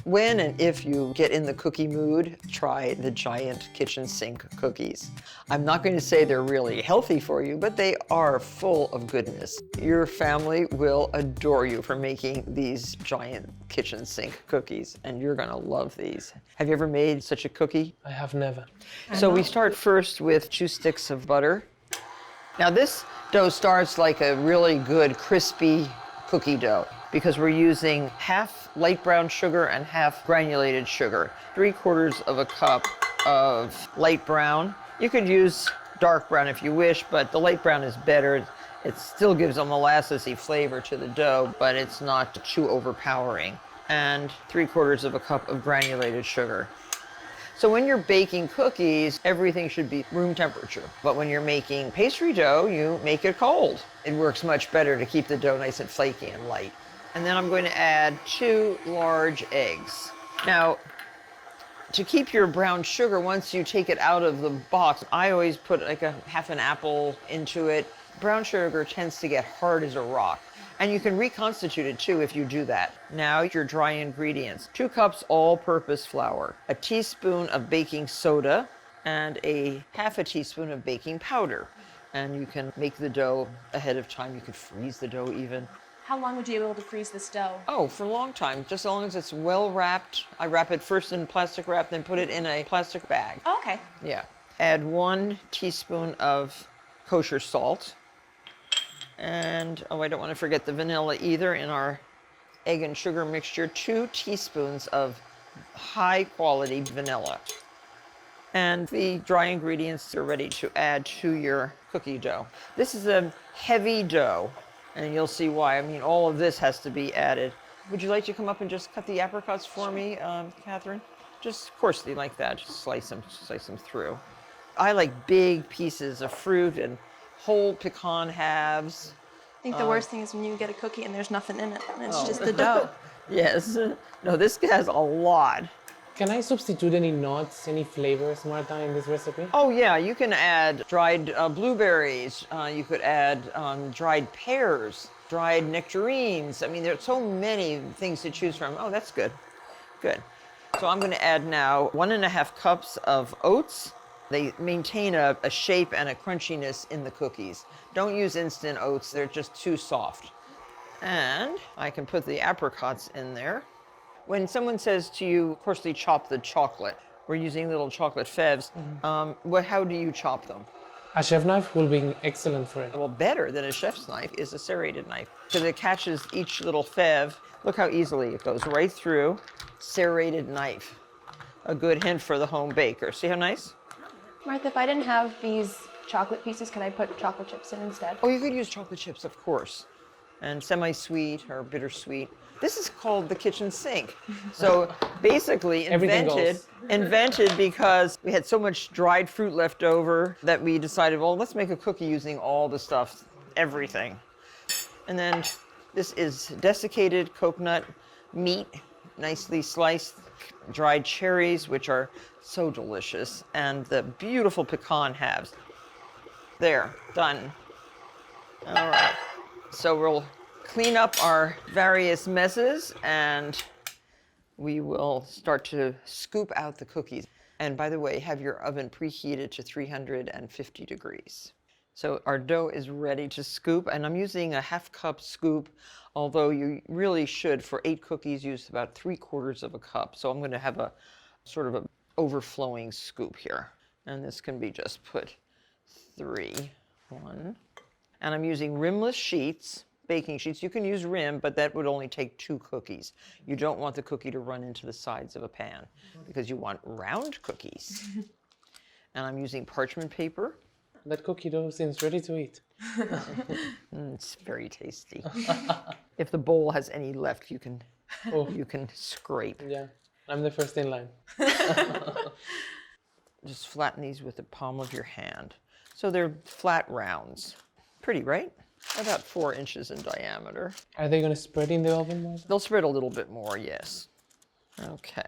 When and if you get in the cookie mood, try the giant kitchen sink cookies. I'm not going to say they're really healthy for you, but they are full of goodness. Your family will adore you for making these giant kitchen sink cookies, and you're going to love these. Have you ever made such a cookie? I have never. So we start first with 2 sticks of butter. Now this dough starts like a really good crispy cookie dough because we're using half light brown sugar and half granulated sugar. 3/4 of a cup of light brown. You could use dark brown if you wish, but the light brown is better. It still gives a molassesy flavor to the dough, but it's not too overpowering. And 3/4 of a cup of granulated sugar. So when you're baking cookies, everything should be room temperature. But when you're making pastry dough, you make it cold. It works much better to keep the dough nice and flaky and light. And then I'm going to add 2 large eggs. Now, to keep your brown sugar, once you take it out of the box, I always put like a half an apple into it. Brown sugar tends to get hard as a rock. And you can reconstitute it too if you do that. Now your dry ingredients. 2 cups all-purpose flour, a teaspoon of baking soda, and a half a teaspoon of baking powder. And you can make the dough ahead of time. You could freeze the dough even. How long would you be able to freeze this dough? Oh, for a long time, just as long as it's well wrapped. I wrap it first in plastic wrap, then put it in a plastic bag. Oh, okay. Yeah. Add 1 teaspoon of kosher salt. And, oh, I don't want to forget the vanilla either in our egg and sugar mixture. 2 teaspoons of high quality vanilla. And the dry ingredients are ready to add to your cookie dough. This is a heavy dough, and you'll see why. I mean, all of this has to be added. Would you like to come up and just cut the apricots for me, Catherine? Just coarsely like that, just slice them through. I like big pieces of fruit and whole pecan halves. I think the worst thing is when you get a cookie and there's nothing in it, and it's just the dough. Yes. No, this has a lot. Can I substitute any nuts, any flavors, Martha, in this recipe? Oh yeah, you can add dried blueberries. You could add dried pears, dried nectarines. I mean, there's so many things to choose from. Oh, that's good. Good. So I'm going to add now 1½ cups of oats. They maintain a shape and a crunchiness in the cookies. Don't use instant oats, they're just too soft. And I can put the apricots in there. When someone says to you, coarsely chop the chocolate, we're using little chocolate fèves, how do you chop them? A chef knife will be excellent for it. Well, better than a chef's knife is a serrated knife, because it catches each little fève. Look how easily it goes right through. Serrated knife. A good hint for the home baker. See how nice? Martha, if I didn't have these chocolate pieces, can I put chocolate chips in instead? Oh, you could use chocolate chips, of course. And semi-sweet or bittersweet. This is called the kitchen sink. So basically invented because we had so much dried fruit left over that we decided, well, let's make a cookie using all the stuff, everything. And then this is desiccated coconut meat, nicely sliced, dried cherries, which are so delicious, and the beautiful pecan halves. There, done. All right, so we'll clean up our various messes and we will start to scoop out the cookies. And by the way, have your oven preheated to 350 degrees. So our dough is ready to scoop, and I'm using a ½ cup scoop, although you really should, for 8 cookies, use about 3/4 of a cup. So I'm going to have a sort of an overflowing scoop here. And this can be just put 3, 1. And I'm using rimless sheets, baking sheets. You can use rim, but that would only take 2 cookies. You don't want the cookie to run into the sides of a pan because you want round cookies. And I'm using parchment paper. That cookie dough seems ready to eat. It's very tasty. If the bowl has any left, you can scrape. Yeah, I'm the first in line. Just flatten these with the palm of your hand. So they're flat rounds. Pretty, right? About 4 inches in diameter. Are they going to spread in the oven, Martha? They'll spread a little bit more, yes. Okay.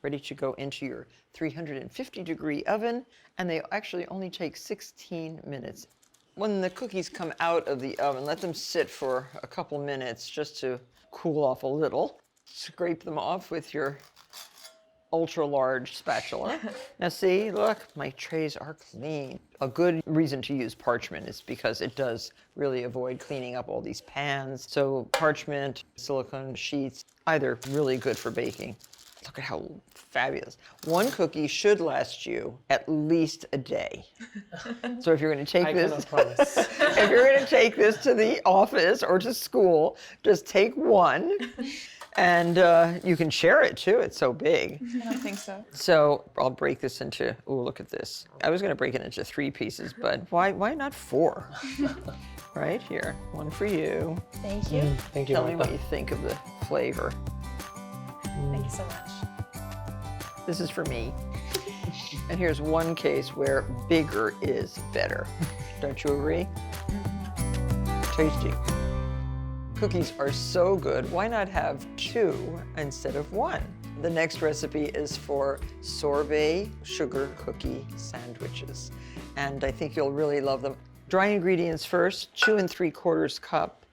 Ready to go into your 350-degree oven, and they actually only take 16 minutes. When the cookies come out of the oven, let them sit for a couple minutes just to cool off a little. scrape them off with your ultra large spatula. Now see, look, my trays are clean. A good reason to use parchment is because it does really avoid cleaning up all these pans. So parchment, silicone sheets, either really good for baking. Look at how fabulous. One cookie should last you at least a day. So if you're going to take this, if you're going to take this to the office or to school, just take one. And you can share it too, it's so big. I don't think so. So I'll break this into, oh, look at this. I was gonna break it into 3 pieces, but why not 4? Right here, one for you. Thank you. Thank you, Tell me Martha. what you think of the flavor. Thank you so much. This is for me. And here's one case where bigger is better. Don't you agree? Tasty. Cookies are so good, why not have 2 instead of 1? The next recipe is for sorbet sugar cookie sandwiches. And I think you'll really love them. Dry ingredients first, 2 3/4 cup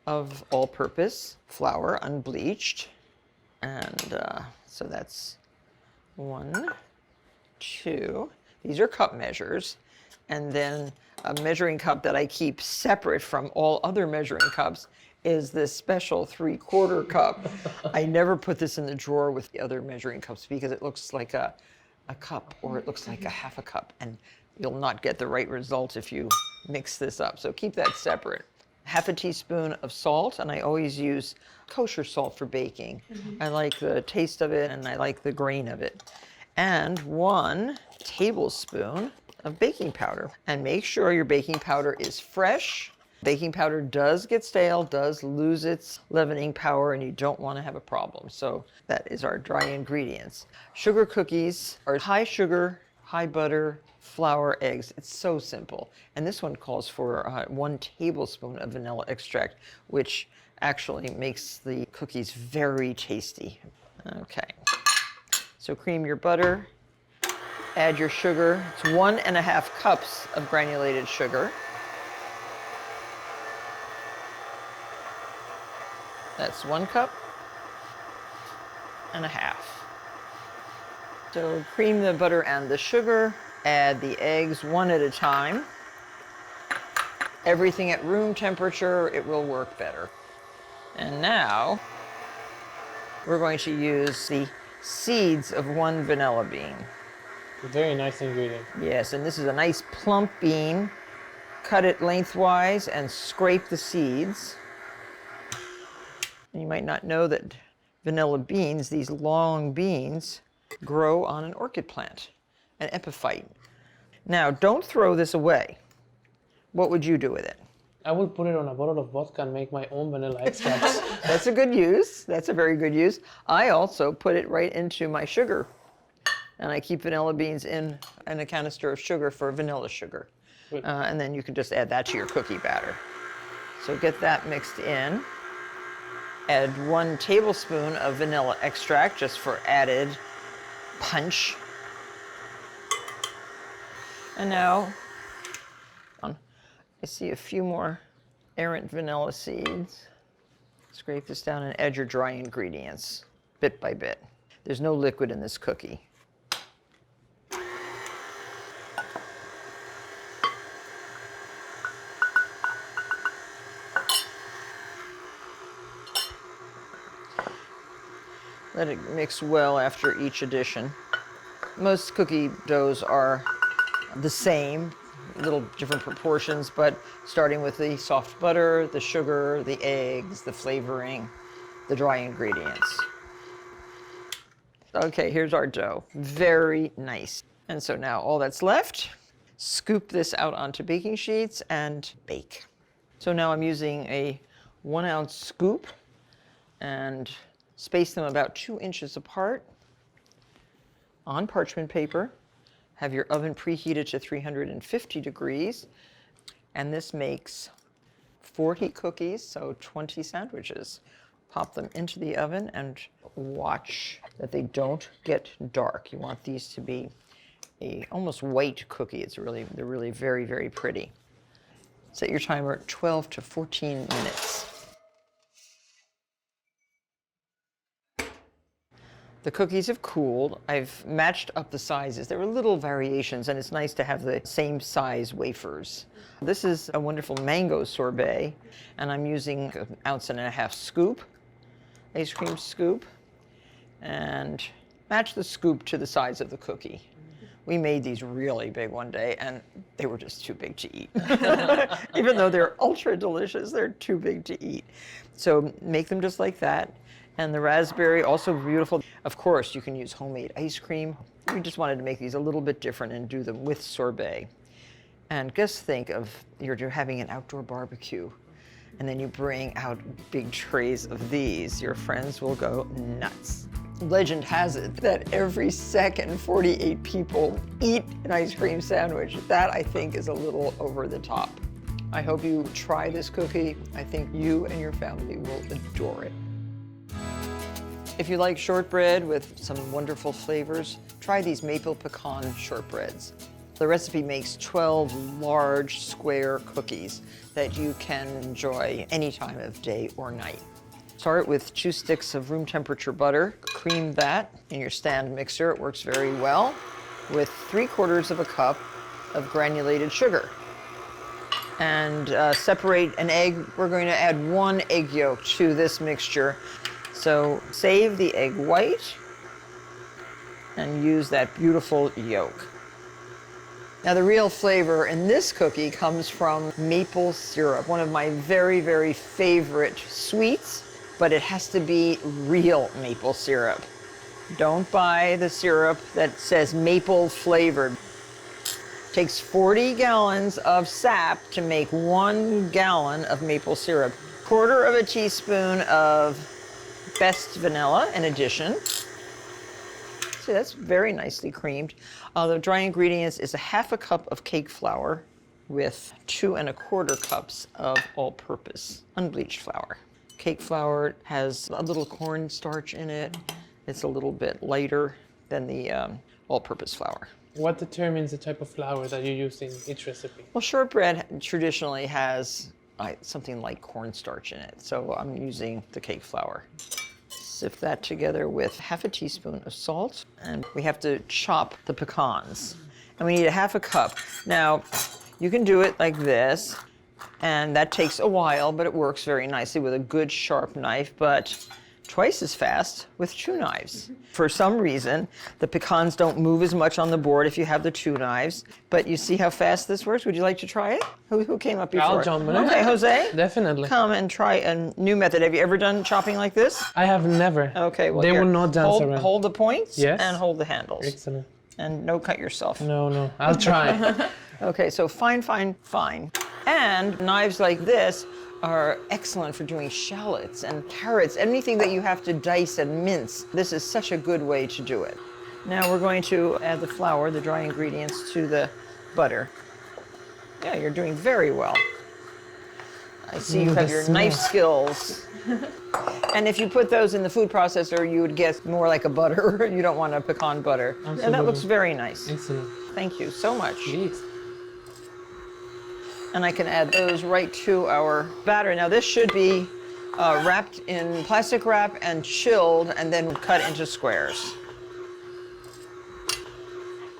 of all-purpose flour, unbleached. And so that's 1, 2. These are cup measures. And then a measuring cup that I keep separate from all other measuring cups is this special 3/4 cup. I never put this in the drawer with the other measuring cups because it looks like a cup or it looks like a half a cup, and you'll not get the right result if you mix this up. So keep that separate. Half a teaspoon of salt, and I always use kosher salt for baking. I like the taste of it and I like the grain of it. And 1 tablespoon of baking powder. And make sure your baking powder is fresh. Baking powder does get stale, does lose its leavening power, and you don't want to have a problem. So that is our dry ingredients. Sugar cookies are high sugar, high butter, flour, eggs. It's so simple. And this one calls for 1 tablespoon of vanilla extract, which actually makes the cookies very tasty. Okay. So cream your butter, add your sugar. It's 1 1/2 cups of granulated sugar. That's 1 cup and a half. So cream the butter and the sugar, add the eggs 1 at a time. Everything at room temperature, it will work better. And now we're going to use the seeds of 1 vanilla bean. Very nice ingredient. Yes, and this is a nice plump bean. Cut it lengthwise and scrape the seeds. You might not know that vanilla beans, these long beans, grow on an orchid plant, an epiphyte. Now, don't throw this away. What would you do with it? I would put it on a bottle of vodka and make my own vanilla extracts. That's a good use. That's a very good use. I also put it right into my sugar. And I keep vanilla beans in a canister of sugar for vanilla sugar. And then you can just add that to your cookie batter. So get that mixed in. Add 1 tablespoon of vanilla extract just for added punch. And now, I see a few more errant vanilla seeds. Scrape this down and add your dry ingredients bit by bit. There's no liquid in this cookie. Let it mix well after each addition. Most cookie doughs are the same, little different proportions, but starting with the soft butter, the sugar, the eggs, the flavoring, the dry ingredients. Okay, here's our dough. Very nice. And so now all that's left, scoop this out onto baking sheets and bake. So now I'm using a 1 ounce scoop and space them about 2 inches apart on parchment paper. Have your oven preheated to 350 degrees. And this makes 40 cookies, so 20 sandwiches. Pop them into the oven and watch that they don't get dark. You want these to be a almost white cookie. They're really very, very pretty. Set your timer at 12 to 14 minutes. The cookies have cooled. I've matched up the sizes. There were little variations, and it's nice to have the same size wafers. This is a wonderful mango sorbet, and I'm using 1.5 ounce scoop, ice cream scoop, and match the scoop to the size of the cookie. We made these really big one day, and they were just too big to eat. Even though they're ultra delicious, they're too big to eat. So make them just like that. And the raspberry, also beautiful. Of course, you can use homemade ice cream. We just wanted to make these a little bit different and do them with sorbet. And just think of you're having an outdoor barbecue, and then you bring out big trays of these. Your friends will go nuts. Legend has it that every second 48 people eat an ice cream sandwich. That, I think, is a little over the top. I hope you try this cookie. I think you and your family will adore it. If you like shortbread with some wonderful flavors, try these Maple-Pecan shortbreads. The recipe makes 12 large square cookies that you can enjoy any time of day or night. Start with 2 sticks of room temperature butter. Cream that in your stand mixer. It works very well with 3/4 cup of granulated sugar. And separate an egg. We're going to add 1 egg yolk to this mixture. So save the egg white and use that beautiful yolk. Now the real flavor in this cookie comes from maple syrup, one of my very, very favorite sweets, but it has to be real maple syrup. Don't buy the syrup that says maple flavored. Takes 40 gallons of sap to make 1 gallon of maple syrup. 1/4 teaspoon of best vanilla in addition. See, that's very nicely creamed. The dry ingredients is 1/2 cup of cake flour with 2¼ cups of all-purpose unbleached flour. Cake flour has a little cornstarch in it. It's a little bit lighter than the all-purpose flour. What determines the type of flour that you use in each recipe? Well, shortbread traditionally has something like cornstarch in it, so I'm using the cake flour. Sift that together with 1/2 teaspoon of salt, and we have to chop the pecans. And we need 1/2 cup. Now, you can do it like this, and that takes a while, but it works very nicely with a good sharp knife, but twice as fast with 2 knives. For some reason, the pecans don't move as much on the board if you have the 2 knives, but you see how fast this works? Would you like to try it? Who came up before? I'll jump in. Okay, Jose? Definitely. Come and try a new method. Have you ever done chopping like this? I have never. Okay, well, they here, will not dance around. Hold the points Yes. and hold the handles. Excellent. And no cut yourself. No, I'll try. Okay, so fine, fine, fine. And knives like this are excellent for doing shallots and carrots, anything that you have to dice and mince. This is such a good way to do it. Now we're going to add the flour, the dry ingredients, to the butter. Yeah, you're doing very well. I see you have the your smell. knife skills. And if you put those in the food processor, you would get more like a butter. You don't want a pecan butter. And that Absolutely. looks very nice. Excellent. Thank you so much. Jeez. And I can add those right to our batter. Now this should be wrapped in plastic wrap and chilled and then cut into squares.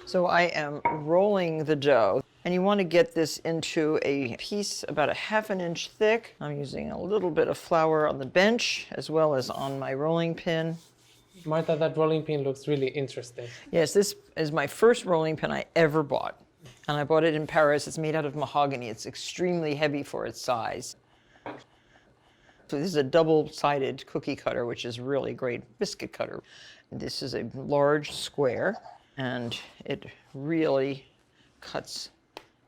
So I am rolling the dough. And you want to get this into a piece about 1/2 inch thick. I'm using a little bit of flour on the bench as well as on my rolling pin. Martha, that rolling pin looks really interesting. Yes, this is my first rolling pin I ever bought. And I bought it in Paris. It's made out of mahogany. It's extremely heavy for its size. So this is a double-sided cookie cutter, which is really great biscuit cutter. This is a large square, and it really cuts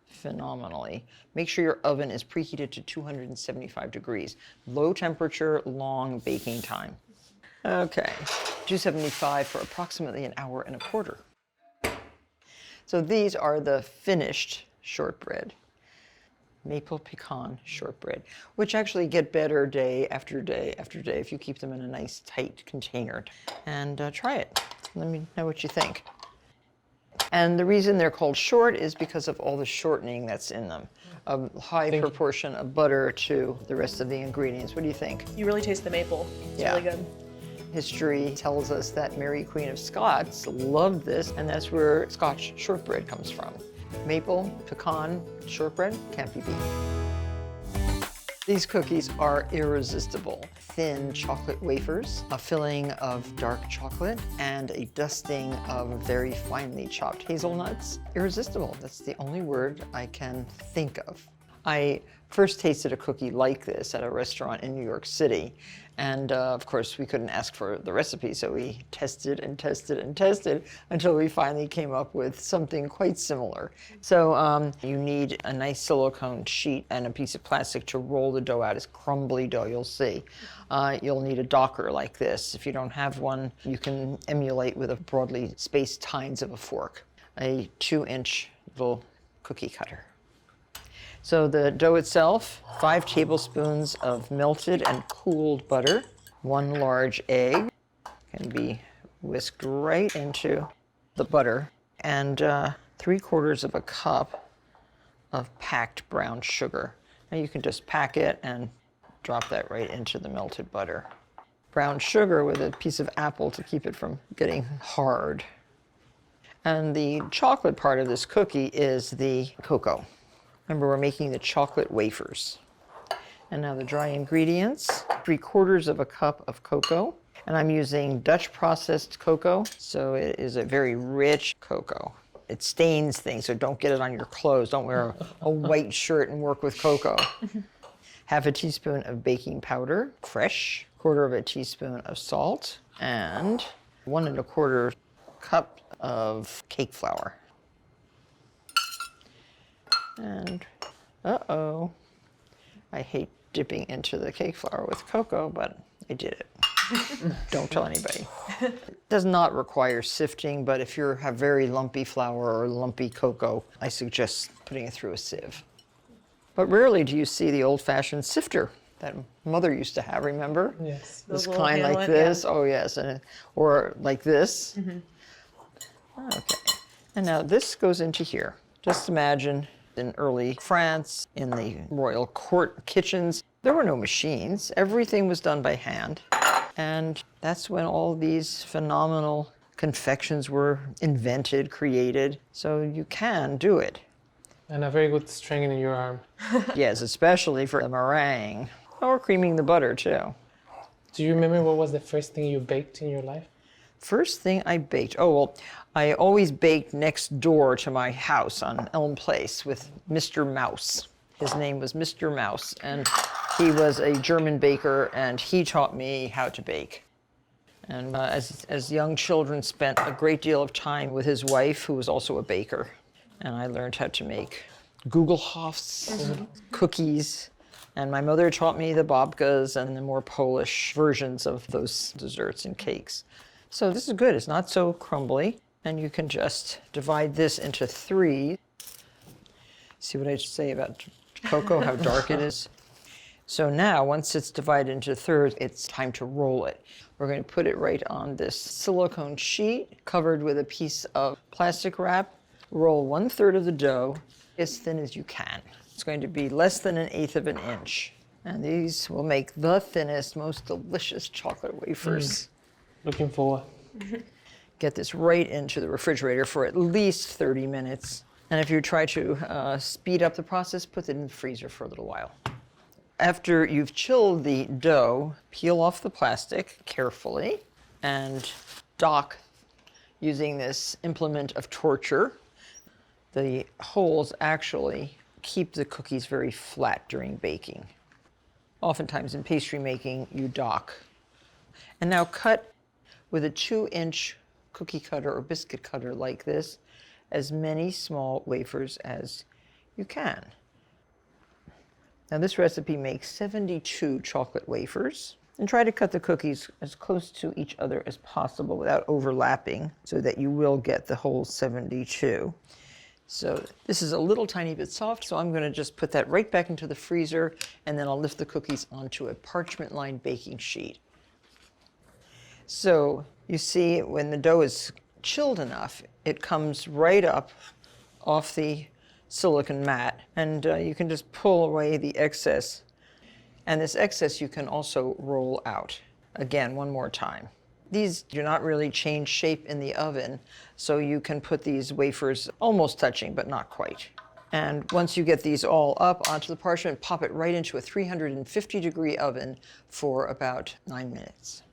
phenomenally. Make sure your oven is preheated to 275 degrees. Low temperature, long baking time. Okay, 275 for approximately 1.25 hours. So these are the finished shortbread. Maple-Pecan shortbread, which actually get better day after day after day if you keep them in a nice tight container. And try it. Let me know what you think. And the reason they're called short is because of all the shortening that's in them. A high proportion of butter to the rest of the ingredients. What do you think? You really taste the maple. It's Yeah. really good. History tells us that Mary Queen of Scots loved this, and that's where Scotch shortbread comes from. Maple, pecan, shortbread can't be beat. These cookies are irresistible. Thin chocolate wafers, a filling of dark chocolate, and a dusting of very finely chopped hazelnuts. Irresistible, that's the only word I can think of. I first tasted a cookie like this at a restaurant in New York City. And of course, we couldn't ask for the recipe, so we tested and tested and tested until we finally came up with something quite similar. So you need a nice silicone sheet and a piece of plastic to roll the dough out. It's crumbly dough, you'll see. You'll need a docker like this. If you don't have one, you can emulate with a broadly spaced tines of a fork. A 2-inch little cookie cutter. So the dough itself, 5 tablespoons of melted and cooled butter, 1 large egg, can be whisked right into the butter, and 3/4 of a cup of packed brown sugar. Now you can just pack it and drop that right into the melted butter. Brown sugar with a piece of apple to keep it from getting hard. And the chocolate part of this cookie is the cocoa. Remember, we're making the chocolate wafers. And now the dry ingredients, 3/4 of a cup of cocoa. And I'm using Dutch processed cocoa, so it is a very rich cocoa. It stains things, so don't get it on your clothes. Don't wear a white shirt and work with cocoa. 1/2 teaspoon of baking powder, fresh, 1/4 teaspoon of salt, and 1 1/4 cup of cake flour. And, uh-oh, I hate dipping into the cake flour with cocoa, but I did it. Don't tell anybody. It does not require sifting, but if you have very lumpy flour or lumpy cocoa, I suggest putting it through a sieve. But rarely do you see the old-fashioned sifter that Mother used to have, remember? Yes. This The little kind like handle, this, yeah. oh yes, or like this. Okay, and now this goes into here. Just imagine in early France, in the royal court kitchens, there were no machines. Everything was done by hand. And that's when all these phenomenal confections were invented, created. So you can do it. And a very good strength in your arm. Yes, especially for the meringue. Or creaming the butter, too. Do you remember what was the first thing you baked in your life? First thing I baked, oh, well, I always baked next door to my house on Elm Place with Mr. Mouse. His name was Mr. Mouse, and he was a German baker, and he taught me how to bake. And as young children, spent a great deal of time with his wife, who was also a baker. And I learned how to make Gugelhofs, cookies, and my mother taught me the babkas and the more Polish versions of those desserts and cakes. So this is good, it's not so crumbly, and you can just divide this into 3. See what I say about cocoa, how dark it is? So now, once it's divided into thirds, it's time to roll it. We're going to put it right on this silicone sheet, covered with a piece of plastic wrap. Roll 1/3 of the dough as thin as you can. It's going to be less than 1/8 of an inch. And these will make the thinnest, most delicious chocolate wafers. Looking forward. Get this right into the refrigerator for at least 30 minutes. And if you try to speed up the process, put it in the freezer for a little while. After you've chilled the dough, peel off the plastic carefully and dock using this implement of torture. The holes actually keep the cookies very flat during baking. Oftentimes in pastry making, you dock. And now cut with a 2-inch cookie cutter or biscuit cutter like this, as many small wafers as you can. Now this recipe makes 72 chocolate wafers. And try to cut the cookies as close to each other as possible without overlapping so that you will get the whole 72. So this is a little tiny bit soft, so I'm going to just put that right back into the freezer, and then I'll lift the cookies onto a parchment-lined baking sheet. So you see, when the dough is chilled enough, it comes right up off the silicone mat, and you can just pull away the excess. And this excess you can also roll out. Again, one more time. These do not really change shape in the oven, so you can put these wafers almost touching, but not quite. And once you get these all up onto the parchment, pop it right into a 350-degree oven for about 9 minutes.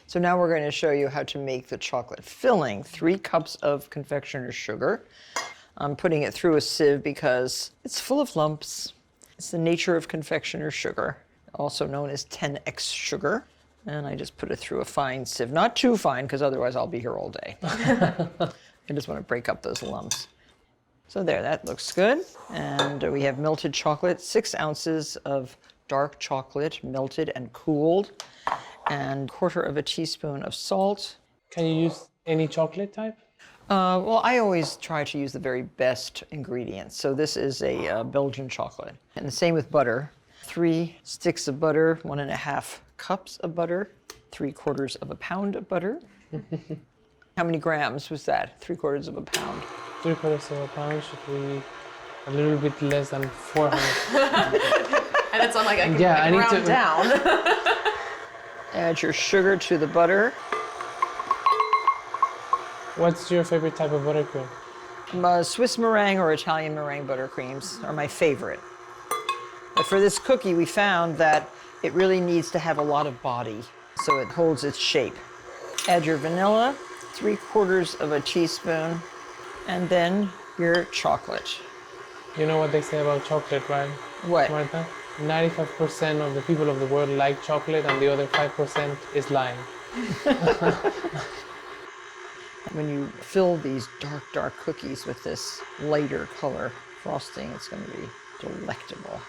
So now we're going to show you how to make the chocolate filling. 3 cups of confectioner's sugar. I'm putting it through a sieve because it's full of lumps. It's the nature of confectioner's sugar, also known as 10x sugar. And I just put it through a fine sieve. Not too fine, because otherwise I'll be here all day. I just want to break up those lumps. So there, that looks good. And we have melted chocolate, 6 ounces of dark chocolate, melted and cooled, and 1/4 teaspoon of salt. Can you use any chocolate type? Well, I always try to use the very best ingredients. So this is a Belgian chocolate. And the same with butter. 3 sticks of butter, 1.5 cups of butter, 3/4 pound of butter. How many grams was that? 3/4 pound. 3/4 pound should be a little bit less than 400. And it's on like I can Yeah, I need round to down. Add your sugar to the butter. What's your favorite type of buttercream? Swiss meringue or Italian meringue buttercreams are my favorite. But for this cookie, we found that it really needs to have a lot of body, so it holds its shape. Add your vanilla, 3/4 teaspoon, and then your chocolate. You know what they say about chocolate, right? What? Martha? 95% of the people of the world like chocolate and the other 5% is lying. When you fill these dark cookies with this lighter color frosting, it's going to be delectable.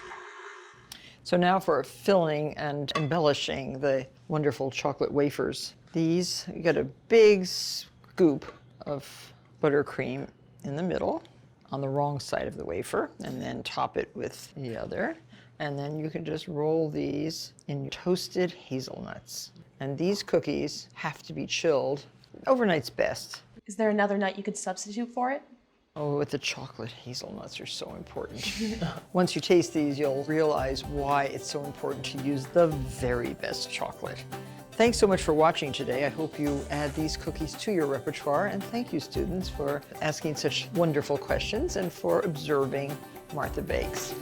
So now for filling and embellishing the wonderful chocolate wafers. These, you get a big scoop of buttercream in the middle on the wrong side of the wafer, and then top it with the other. And then you can just roll these in toasted hazelnuts. And these cookies have to be chilled. Overnight's best. Is there another nut you could substitute for it? Oh, with the chocolate, hazelnuts are so important. Once you taste these, you'll realize why it's so important to use the very best chocolate. Thanks so much for watching today. I hope you add these cookies to your repertoire, and thank you, students, for asking such wonderful questions and for observing Martha Bakes.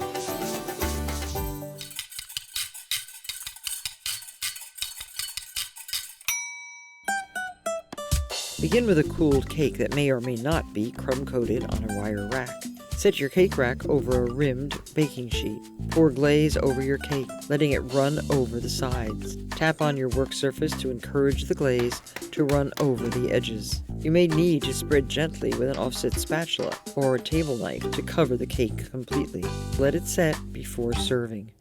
Begin with a cooled cake that may or may not be crumb-coated on a wire rack. Set your cake rack over a rimmed baking sheet. Pour glaze over your cake, letting it run over the sides. Tap on your work surface to encourage the glaze to run over the edges. You may need to spread gently with an offset spatula or a table knife to cover the cake completely. Let it set before serving.